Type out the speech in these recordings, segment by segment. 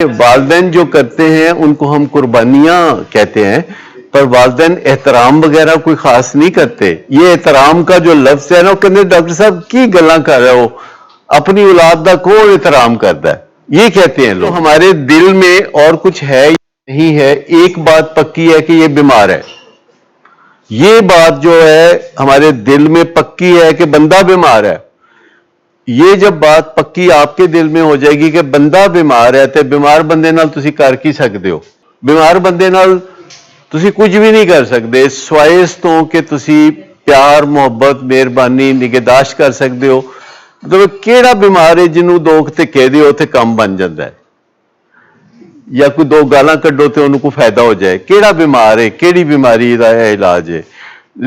والدین جو کرتے ہیں ان کو ہم قربانیاں کہتے ہیں، پر والدین احترام وغیرہ کوئی خاص نہیں کرتے۔ یہ احترام کا جو لفظ ہے نا، وہ کہتے ہیں ڈاکٹر صاحب کی گلاں کر رہے ہو، اپنی اولاد کا کون احترام کرتا ہے، یہ کہتے ہیں لوگ۔ ہمارے دل میں اور کچھ ہے یا نہیں ہے، ایک بات پکی ہے کہ یہ بیمار ہے۔ یہ بات جو ہے ہمارے دل میں پکی ہے کہ بندہ بیمار ہے۔ یہ جب بات پکی آپ کے دل میں ہو جائے گی کہ بندہ بیمار ہے، تے بیمار بندے نال تسی کر کی سکتے ہو؟ بیمار بندے نال تسی کچھ بھی نہیں کر سکتے سوائے اس تو کہ تسی پیار محبت مہربانی نگہداشت کر سکتے ہو۔ مطلب کیڑا بیمار ہے جنوں دو تے کہہ دیو تے کم بن جاتا ہے، یا کوئی دو گالاں کڈو تے انہوں کو فائدہ ہو جائے؟ کیڑا بیمار ہے، کیڑی بیماری دا علاج ہے؟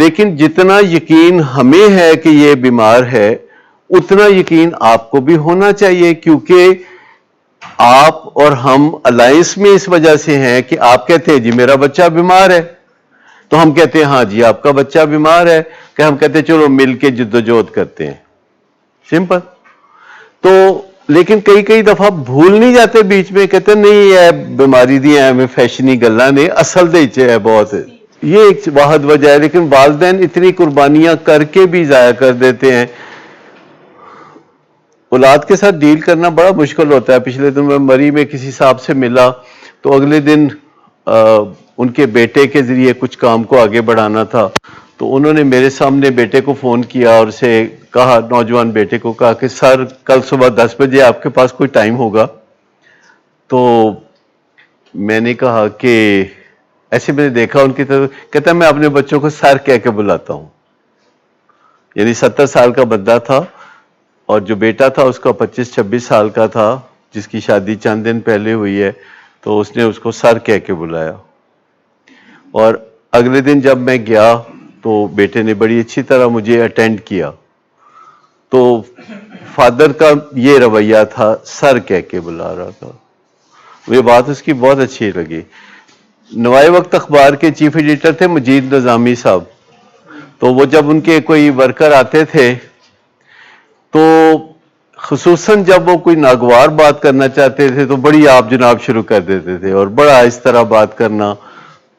لیکن جتنا یقین ہمیں ہے کہ یہ بیمار ہے، اتنا یقین آپ کو بھی ہونا چاہیے، کیونکہ آپ اور ہم الائنس میں اس وجہ سے ہیں کہ آپ کہتے ہیں جی میرا بچہ بیمار ہے، تو ہم کہتے ہیں ہاں جی آپ کا بچہ بیمار ہے، کہ ہم کہتے ہیں چلو مل کے جدوجہد کرتے ہیں، سمپل۔ تو لیکن کئی دفعہ بھول نہیں جاتے بیچ میں، کہتے ہیں نہیں یہ بیماری دی ہیں ہمیں فیشنی گلاں نے، اصل دے ہے بہت۔ یہ ایک واحد وجہ ہے، لیکن والدین اتنی قربانیاں کر کے بھی ضائع کر دیتے ہیں۔ اولاد کے ساتھ ڈیل کرنا بڑا مشکل ہوتا ہے۔ پچھلے دن میں مری میں کسی صاحب سے ملا، تو اگلے دن ان کے بیٹے کے ذریعے کچھ کام کو آگے بڑھانا تھا، تو انہوں نے میرے سامنے بیٹے کو فون کیا اور اسے کہا، نوجوان بیٹے کو کہا کہ سر کل صبح 10 بجے آپ کے پاس کوئی ٹائم ہوگا؟ تو میں نے کہا کہ ایسے میں نے دیکھا ان کی طرف، کہتا ہے میں اپنے بچوں کو سر کہہ کے بلاتا ہوں۔ یعنی 70 سال کا بندہ تھا، اور جو بیٹا تھا اس کا 25-26 سال کا تھا، جس کی شادی چند دن پہلے ہوئی ہے، تو اس نے اس کو سر کہہ کے بلایا۔ اور اگلے دن جب میں گیا تو بیٹے نے بڑی اچھی طرح مجھے اٹینڈ کیا۔ تو فادر کا یہ رویہ تھا، سر کہہ کے بلا رہا تھا۔ یہ بات اس کی بہت اچھی لگی۔ نوائے وقت اخبار کے چیف ایڈیٹر تھے مجید نظامی صاحب، تو وہ جب ان کے کوئی ورکر آتے تھے تو خصوصاً جب وہ کوئی ناگوار بات کرنا چاہتے تھے تو بڑی آپ جناب شروع کر دیتے تھے، اور بڑا اس طرح بات کرنا،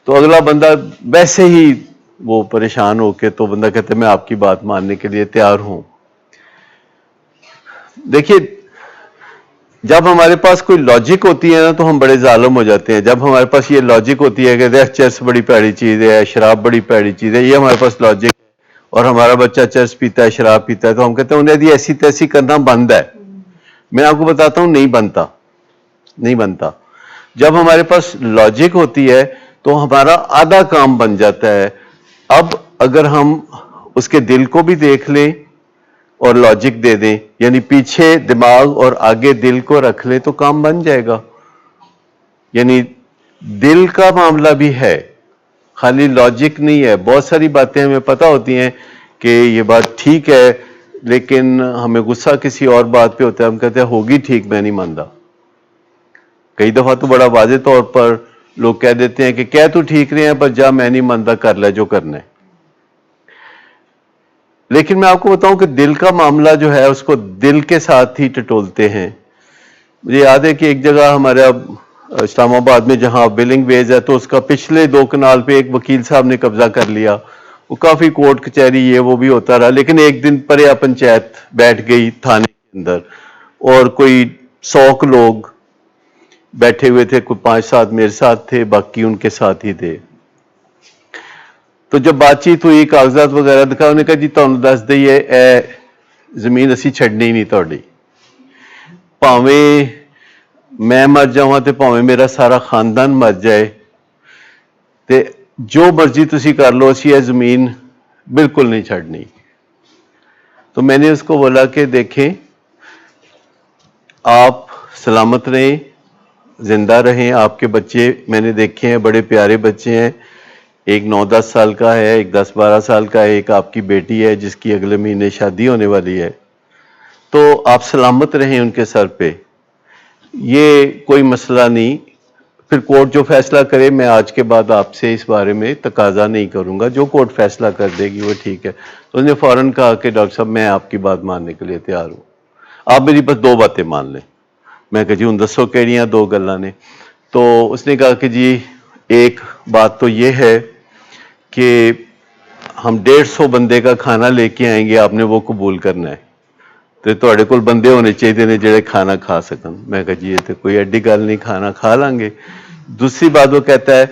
تو اگلا بندہ ویسے ہی وہ پریشان ہو کے، تو بندہ کہتے میں آپ کی بات ماننے کے لیے تیار ہوں۔ دیکھیے جب ہمارے پاس کوئی لاجک ہوتی ہے نا تو ہم بڑے ظالم ہو جاتے ہیں۔ جب ہمارے پاس یہ لاجک ہوتی ہے کہ دیکھ چرس بڑی پیڑی چیز ہے، شراب بڑی پیڑی چیز ہے، یہ ہمارے پاس لاجک ہے، اور ہمارا بچہ چرس پیتا ہے شراب پیتا ہے، تو ہم کہتے ہیں انہیں دی ایسی تیسی کرنا بند ہے۔ میں آپ کو بتاتا ہوں نہیں بنتا۔ جب ہمارے پاس لاجک ہوتی ہے تو ہمارا آدھا کام بن جاتا ہے۔ اب اگر ہم اس کے دل کو بھی دیکھ لیں اور لاجک دے دیں، یعنی پیچھے دماغ اور آگے دل کو رکھ لیں، تو کام بن جائے گا۔ یعنی دل کا معاملہ بھی ہے، خالی لاجک نہیں ہے۔ بہت ساری باتیں ہمیں پتہ ہوتی ہیں کہ یہ بات ٹھیک ہے، لیکن ہمیں غصہ کسی اور بات پہ ہوتا ہے، ہم کہتے ہیں ہوگی ٹھیک، میں نہیں مانتا۔ کئی دفعہ تو بڑا واضح طور پر لوگ کہہ دیتے ہیں کہ کہہ تو ٹھیک رہے ہیں پر جا میں نہیں مانتا، کر لے جو کرنا ہے۔ لیکن میں آپ کو بتاؤں کہ دل کا معاملہ جو ہے اس کو دل کے ساتھ ہی ٹٹولتے ہیں۔ مجھے یاد ہے کہ ایک جگہ ہمارے اسلام آباد میں جہاں بلنگ ویز ہے، تو اس کا پچھلے 2 کنال پہ ایک وکیل صاحب نے قبضہ کر لیا۔ وہ کافی کورٹ کچہری یہ وہ بھی ہوتا رہا، لیکن ایک دن پریا پنچایت بیٹھ گئی تھانے کے اندر، اور کوئی 100 لوگ بیٹھے ہوئے تھے، کوئی 5-7 میرے ساتھ تھے، باقی ان کے ساتھ ہی تھے۔ تو جب بات چیت ہوئی، کاغذات وغیرہ دکھا، انہوں نے کہا جی تمہیں دس دئیے اے زمین اسی چھڑنی نہیں توڑی، پاویں میں مر جاواں تے پاویں میرا سارا خاندان مر جائے، تے جو مرضی تسی کر لو، اسی یہ زمین بالکل نہیں چھڑنی۔ تو میں نے اس کو بولا کہ دیکھیں آپ سلامت رہیں، زندہ رہیں، آپ کے بچے میں نے دیکھے ہیں، بڑے پیارے بچے ہیں، ایک 9-10 سال کا ہے، ایک 10-12 سال کا ہے، ایک آپ کی بیٹی ہے جس کی اگلے مہینے شادی ہونے والی ہے، تو آپ سلامت رہیں ان کے سر پہ، یہ کوئی مسئلہ نہیں۔ پھر کورٹ جو فیصلہ کرے، میں آج کے بعد آپ سے اس بارے میں تقاضا نہیں کروں گا، جو کورٹ فیصلہ کر دے گی وہ ٹھیک ہے۔ تو انہوں نے فوراً کہا کہ ڈاکٹر صاحب میں آپ کی بات ماننے کے لیے تیار ہوں، آپ میری بس 2 باتیں مان لیں۔ میں کہا جی ان دسو کیڑیاں دو گلاں نے. تو اس نے کہا کہ جی ایک بات تو یہ ہے کہ ہم 150 بندے کا کھانا لے کے آئیں گے, آپ نے وہ قبول کرنا ہے, تو تواڈے کول بندے ہونے چاہیے نے جڑے کھانا کھا سکن. میں کہا جی یہ تو کوئی ایڈی گل نہیں, کھانا کھا لیں گے. دوسری بات وہ کہتا ہے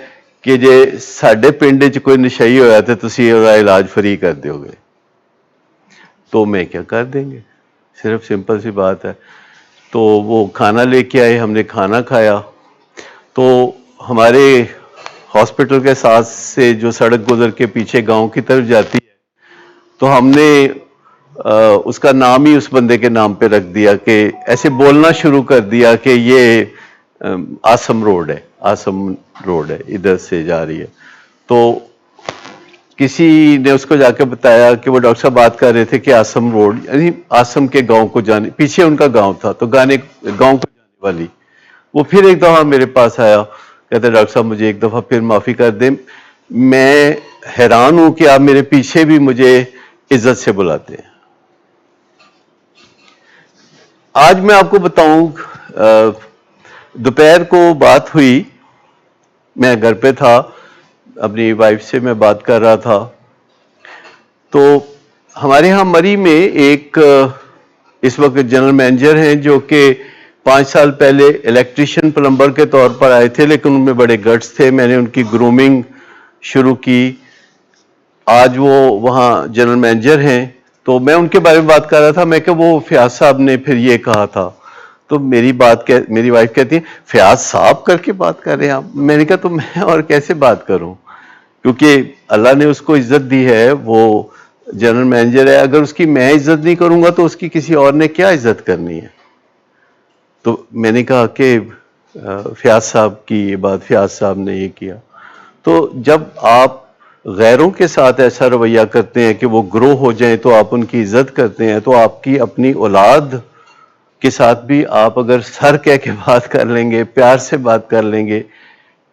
کہ جے ساڈے پنڈ وچ کوئی نشئی ہویا تو تسی ਉਹਦਾ علاج فری کر دیو گے. تو میں کیا کر دیں گے, صرف سمپل سی بات ہے. تو وہ کھانا لے کے آئے, ہم نے کھانا کھایا. تو ہمارے ہاسپٹل کے ساتھ سے جو سڑک گزر کے پیچھے گاؤں کی طرف جاتی ہے, تو ہم نے اس کا نام ہی اس بندے کے نام پہ رکھ دیا, کہ ایسے بولنا شروع کر دیا کہ یہ آسم روڈ ہے, آسم روڈ ہے, ادھر سے جا رہی ہے. تو کسی نے اس کو جا کے بتایا کہ وہ ڈاکٹر صاحب بات کر رہے تھے کہ آسم روڈ یعنی آسم کے گاؤں کو جانے, پیچھے ان کا گاؤں تھا, تو گاؤں کو جانے والی. وہ پھر ایک دفعہ میرے پاس آیا, کہتے ڈاکٹر صاحب مجھے ایک دفعہ پھر معافی کر دیں, میں حیران ہوں کہ آپ میرے پیچھے بھی مجھے عزت سے بلاتے ہیں. آج میں آپ کو بتاؤں, دوپہر کو بات ہوئی, میں گھر پہ تھا, اپنی وائف سے میں بات کر رہا تھا. تو ہمارے ہاں مری میں ایک اس وقت جنرل مینیجر ہیں جو کہ 5 سال پہلے الیکٹریشین پلمبر کے طور پر آئے تھے, لیکن ان میں بڑے گٹس تھے. میں نے ان کی گرومنگ شروع کی. آج وہ وہاں جنرل مینیجر ہیں. تو میں ان کے بارے میں بات کر رہا تھا, میں کہ وہ فیاض صاحب نے پھر یہ کہا تھا. تو میری وائف کہتی ہے فیاض صاحب کر کے بات کر رہے ہیں آپ. میں نے کہا تو میں اور کیسے بات کروں, کیونکہ اللہ نے اس کو عزت دی ہے, وہ جنرل مینیجر ہے. اگر اس کی میں عزت نہیں کروں گا تو اس کی کسی اور نے کیا عزت کرنی ہے. تو میں نے کہا کہ فیاض صاحب کی یہ بات, فیاض صاحب نے یہ کیا. تو جب آپ غیروں کے ساتھ ایسا رویہ کرتے ہیں کہ وہ گرو ہو جائیں تو آپ ان کی عزت کرتے ہیں, تو آپ کی اپنی اولاد کے ساتھ بھی آپ اگر سر کہہ کے بات کر لیں گے, پیار سے بات کر لیں گے,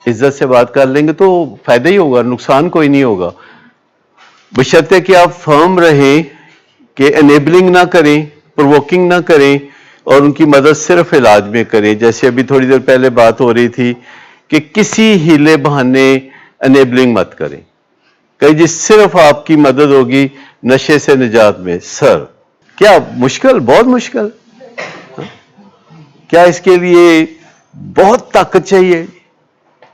عزت سے بات کر لیں گے, تو فائدہ ہی ہوگا, نقصان کوئی نہیں ہوگا. بشرطے کہ آپ فرم رہیں, کہ انیبلنگ نہ کریں, پرووکنگ نہ کریں, اور ان کی مدد صرف علاج میں کریں. جیسے ابھی تھوڑی دیر پہلے بات ہو رہی تھی کہ کسی ہیلے بہانے انیبلنگ مت کریں, کہ جس صرف آپ کی مدد ہوگی نشے سے نجات میں. سر کیا مشکل, بہت مشکل. کیا اس کے لیے بہت طاقت چاہیے,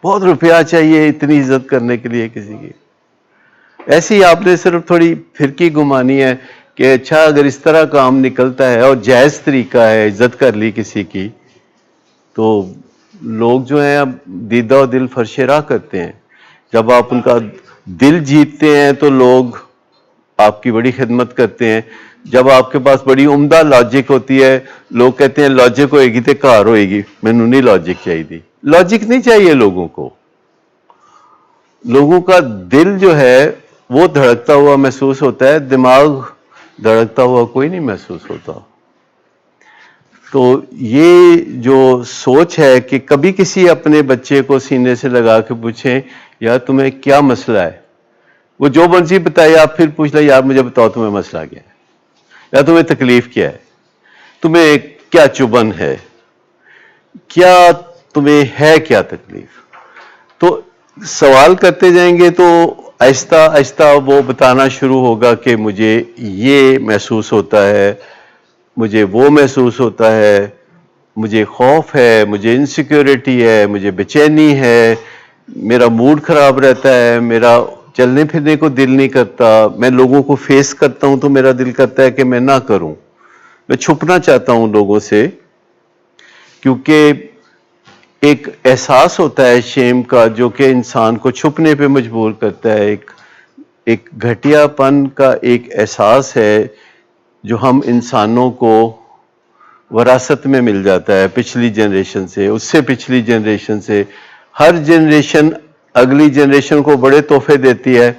بہت روپیہ چاہیے اتنی عزت کرنے کے لیے کسی کی؟ ایسی ہی آپ نے صرف تھوڑی پھرکی گھمانی ہے کہ اچھا اگر اس طرح کام نکلتا ہے اور جائز طریقہ ہے, عزت کر لی کسی کی, تو لوگ جو ہیں اب دیدہ و دل فرش راہ کرتے ہیں. جب آپ ان کا دل جیتتے ہیں تو لوگ آپ کی بڑی خدمت کرتے ہیں. جب آپ کے پاس بڑی عمدہ لاجک ہوتی ہے, لوگ کہتے ہیں لاجک ہوئے گی تو کار ہوئے گی, مینوں نہیں لاجک چاہیے. لاجک نہیں چاہیے لوگوں کو. لوگوں کا دل جو ہے وہ دھڑکتا ہوا محسوس ہوتا ہے, دماغ دھڑکتا ہوا کوئی نہیں محسوس ہوتا. تو یہ جو سوچ ہے کہ کبھی کسی اپنے بچے کو سینے سے لگا کے پوچھیں یار تمہیں کیا مسئلہ ہے, وہ جو مرضی بتائے, آپ پھر پوچھ لیں یار مجھے بتاؤ تمہیں مسئلہ کیا ہے, یا تمہیں تکلیف کیا ہے, تمہیں کیا چبھن ہے, کیا تمہیں ہے کیا تکلیف. تو سوال کرتے جائیں گے تو آہستہ آہستہ وہ بتانا شروع ہوگا کہ مجھے یہ محسوس ہوتا ہے, مجھے وہ محسوس ہوتا ہے, مجھے خوف ہے, مجھے انسیکیورٹی ہے, مجھے بے چینی ہے, میرا موڈ خراب رہتا ہے, میرا چلنے پھرنے کو دل نہیں کرتا, میں لوگوں کو فیس کرتا ہوں تو میرا دل کرتا ہے کہ میں نہ کروں, میں چھپنا چاہتا ہوں لوگوں سے. کیونکہ ایک احساس ہوتا ہے شیم کا جو کہ انسان کو چھپنے پہ مجبور کرتا ہے. ایک گھٹیا پن کا ایک احساس ہے جو ہم انسانوں کو وراثت میں مل جاتا ہے پچھلی جنریشن سے, اس سے پچھلی جنریشن سے. ہر جنریشن اگلی جنریشن کو بڑے تحفے دیتی ہے,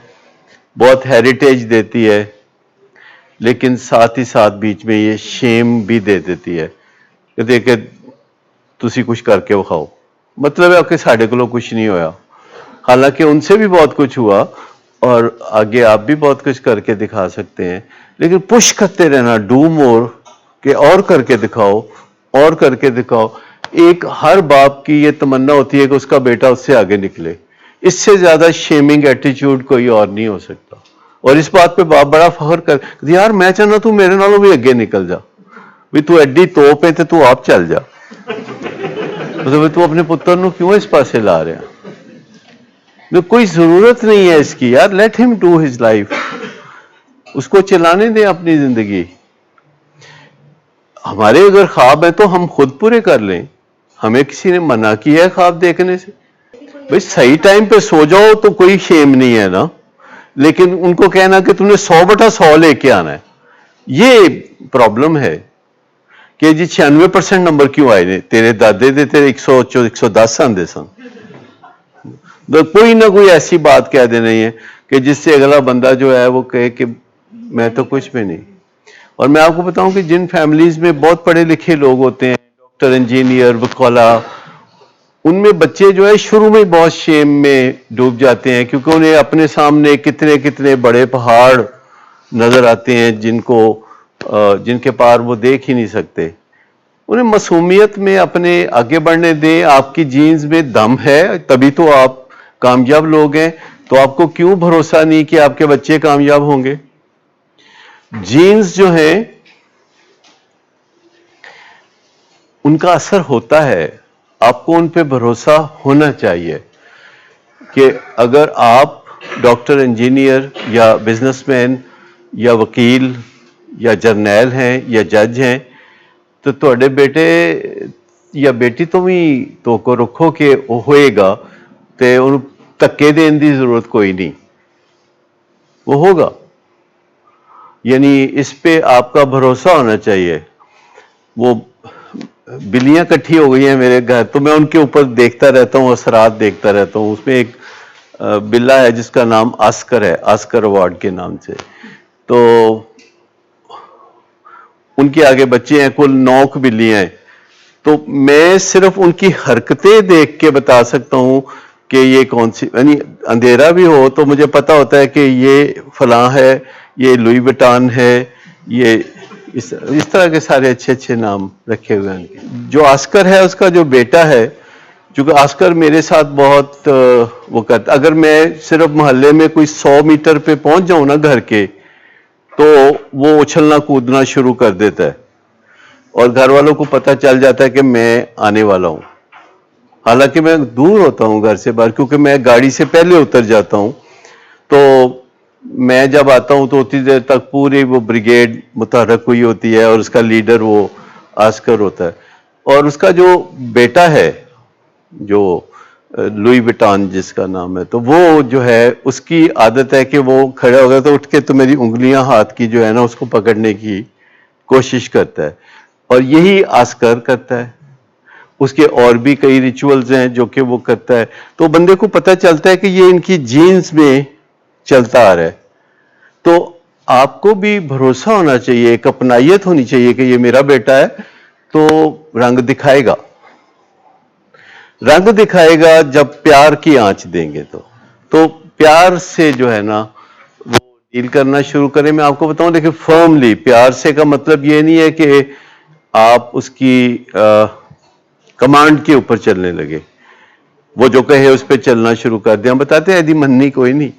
بہت ہیریٹیج دیتی ہے, لیکن ساتھ ہی ساتھ بیچ میں یہ شیم بھی دے دیتی ہے کہ دیکھیں تسی کچھ کر کے وکھاؤ. مطلب ہے کہ ساڈے کولوں کچھ نہیں ہویا, حالانکہ ان سے بھی بہت کچھ ہوا اور آگے آپ بھی بہت کچھ کر کے دکھا سکتے ہیں. لیکن پش کرتے رہنا, ڈو مور, کہ اور کر کے دکھاؤ, اور کر کے دکھاؤ. ایک ہر باپ کی یہ تمنا ہوتی ہے کہ اس کا بیٹا اس سے آگے نکلے. اس سے زیادہ شیمنگ ایٹیچیوڈ کوئی اور نہیں ہو سکتا. اور اس بات پہ باپ بڑا فخر کر یار میں چاہنا تو میرے نالوں بھی اگے نکل جا بھی تو ایڈی توپ ہے تو آپ چل جا. تو اپنے پتر نو کیوں اس پاسے لا رہا؟ کوئی ضرورت نہیں ہے اس کی یار. لیٹ ہم ڈو ہز لائف. اس کو چلانے دیں اپنی زندگی. ہمارے اگر خواب ہیں تو ہم خود پورے کر لیں. ہمیں کسی نے منع کیا ہے خواب دیکھنے سے؟ بھائی صحیح ٹائم پہ سو جاؤ تو کوئی شیم نہیں ہے نا. لیکن ان کو کہنا کہ تم نے 100/100 لے کے آنا ہے, یہ پرابلم ہے کہ جی 96% نمبر کیوں آئے نے؟ تیرے دادے دے تیرے 110 آندے سن. کوئی نہ کوئی ایسی بات کہہ دینا ہے کہ جس سے اگلا بندہ جو ہے وہ کہے کہ میں تو کچھ بھی نہیں. اور میں آپ کو بتاؤں کہ جن فیملیز میں بہت پڑھے لکھے لوگ ہوتے ہیں, ڈاکٹر, انجینئر, وکلا, ان میں بچے جو ہے شروع میں بہت شیم میں ڈوب جاتے ہیں کیونکہ انہیں اپنے سامنے کتنے کتنے بڑے پہاڑ نظر آتے ہیں جن کے پار وہ دیکھ ہی نہیں سکتے. انہیں معصومیت میں اپنے آگے بڑھنے دیں. آپ کی جینز میں دم ہے تبھی تو آپ کامیاب لوگ ہیں. تو آپ کو کیوں بھروسہ نہیں کہ آپ کے بچے کامیاب ہوں گے؟ جینز جو ہیں ان کا اثر ہوتا ہے. آپ کو ان پہ بھروسہ ہونا چاہیے کہ اگر آپ ڈاکٹر, انجینئر یا بزنس مین یا وکیل یا جرنیل ہیں یا جج ہیں تو تھوڑے بیٹے یا بیٹی تو بھی تو کو رکھو کہ وہ ہوئے گا تے ان تکے دین دی ضرورت کوئی نہیں, وہ ہوگا. یعنی اس پہ آپ کا بھروسہ ہونا چاہیے. وہ بلیاں کٹھی ہو گئی ہیں میرے گھر تو میں ان کے اوپر دیکھتا رہتا ہوں, اثرات دیکھتا رہتا ہوں. اس میں ایک بلا ہے جس کا نام آسکر ہے, آسکر ایوارڈ کے نام سے. تو ان کے آگے بچے ہیں, کل 9 بلیاں ہیں. تو میں صرف ان کی حرکتیں دیکھ کے بتا سکتا ہوں کہ یہ کون سی, یعنی اندھیرا بھی ہو تو مجھے پتا ہوتا ہے کہ یہ فلاں ہے, یہ لوئی وٹان ہے, یہ اس طرح کے سارے اچھے اچھے نام رکھے ہوئے ہیں. جو آسکر ہے اس کا جو بیٹا ہے, چونکہ آسکر میرے ساتھ بہت وہ کرتا, اگر میں صرف محلے میں کوئی 100 میٹر پہ پہنچ جاؤں نا گھر کے تو وہ اچھلنا کودنا شروع کر دیتا ہے اور گھر والوں کو پتہ چل جاتا ہے کہ میں آنے والا ہوں. حالانکہ میں دور ہوتا ہوں گھر سے باہر کیونکہ میں گاڑی سے پہلے اتر جاتا ہوں. تو میں جب آتا ہوں تو اتنی دیر تک پوری وہ بریگیڈ متحرک ہوئی ہوتی ہے اور اس کا لیڈر وہ آسکر ہوتا ہے. اور اس کا جو بیٹا ہے جو لوئی وٹان جس کا نام ہے, تو وہ جو ہے اس کی عادت ہے کہ وہ کھڑا ہوگا تو اٹھ کے تو میری انگلیاں ہاتھ کی جو ہے نا اس کو پکڑنے کی کوشش کرتا ہے. اور یہی آسکر کرتا ہے. اس کے اور بھی کئی ریچولز ہیں جو کہ وہ کرتا ہے. تو بندے کو پتہ چلتا ہے کہ یہ ان کی جینز میں چلتا آ رہا ہے. تو آپ کو بھی بھروسہ ہونا چاہیے, ایک اپنائیت ہونی چاہیے کہ یہ میرا بیٹا ہے تو رنگ دکھائے گا. رنگ دکھائے گا جب پیار کی آنچ دیں گے تو پیار سے جو ہے نا وہ ڈیل کرنا شروع کریں. میں آپ کو بتاؤں دیکھیں فرملی, پیار سے کا مطلب یہ نہیں ہے کہ آپ اس کی کمانڈ کے اوپر چلنے لگے, وہ جو کہے اس پہ چلنا شروع کر دیں. ہم بتاتے ہیں ایدی مننی کوئی نہیں,